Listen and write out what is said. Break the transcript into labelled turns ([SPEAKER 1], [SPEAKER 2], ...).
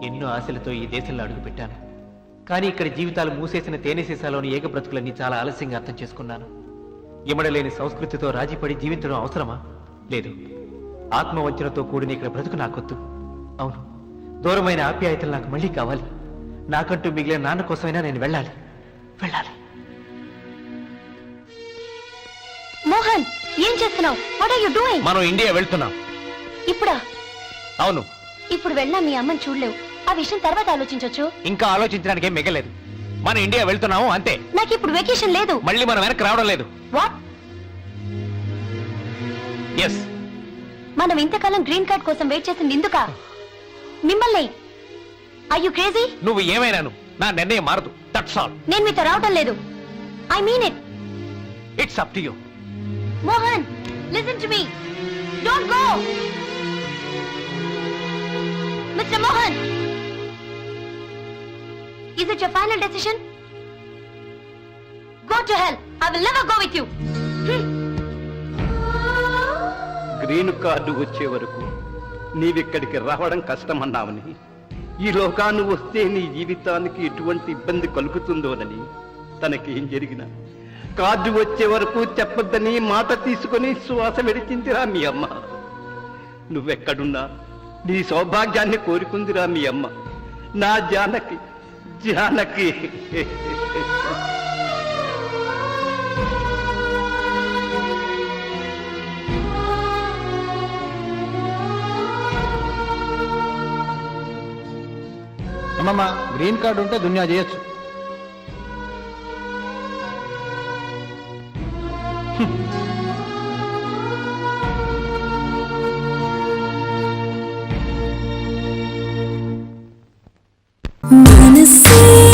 [SPEAKER 1] ఎన్నో ఆశలతో ఈ దేశంలో అడుగుపెట్టాను. కానీ ఇక్కడ జీవితాలు మూసేసిన తేనె సీసాలోని ఏక బ్రతుకులన్నీ చాలా ఆలస్యంగా అర్థం చేసుకున్నాను. ఇమడలేని సంస్కృతితో రాజీపడి జీవించడం అవసరమా? లేదు. ఆత్మవంచనతో కూడిన ఇక్కడ బ్రతుకు నాకొద్దు. అవును, దూరమైన ఆప్యాయతలు నాకు మళ్ళీ కావాలి. నాకంటూ మిగిలిన నాన్న కోసమైనా నేను వెళ్ళాలి.
[SPEAKER 2] మోహన్, ఏం చేస్తున్నావు? What are you doing?
[SPEAKER 1] మనం ఇండియా వెళ్తున్నాం.
[SPEAKER 2] ఇప్పుడా?
[SPEAKER 1] అవును.
[SPEAKER 2] ఇప్పుడు వెళ్ళినా మీ అమ్మని చూడలేవు. ఆ విషయం తర్వాత ఆలోచించొచ్చు.
[SPEAKER 1] ఇంకా ఆలోచించడానికి ఏం మిగలేదు. మనం ఇండియా వెళ్తున్నాము అంతే.
[SPEAKER 2] నాకు ఇప్పుడు వెకేషన్ లేదు.
[SPEAKER 1] మళ్ళీ మనం వెనక్కి రావడం లేదు.
[SPEAKER 2] వాట్?
[SPEAKER 1] ఎస్.
[SPEAKER 2] మనం ఇంతకాలం గ్రీన్ కార్డ్ కోసం వెయిట్ చేసింది ఇందుకా? మిమ్మల్ని. Are you crazy?
[SPEAKER 1] నువ్వు ఏమైనాను, నా నిర్ణయం మారదు. That's all.
[SPEAKER 2] నేను మీతో రావటం లేదు. I mean it.
[SPEAKER 1] It's up to you.
[SPEAKER 2] Mohan, listen to me. Don't go. Mister Mohan, is it your final decision? Go to hell. I will never go with you.
[SPEAKER 3] Green card వచ్చే వరకు నీవిక్కడికి రావడం కష్టమన్నావని, ఈ లోకాన్ని వస్తే నీ జీవితానికి ఎటువంటి ఇబ్బంది కలుగుతుందోనని, తనకేం జరిగినా కార్డు వచ్చే వరకు చెప్పొద్దని మాట తీసుకుని శ్వాస విడిచిందిరా మీ అమ్మ. నువ్వెక్కడున్నా నీ సౌభాగ్యాన్ని కోరుకుందిరా మీ అమ్మ. నా జానకి.
[SPEAKER 4] అమ్మమ్మ, గ్రీన్ కార్డు ఉంటే దునియా చేయొచ్చు.
[SPEAKER 5] Wanna see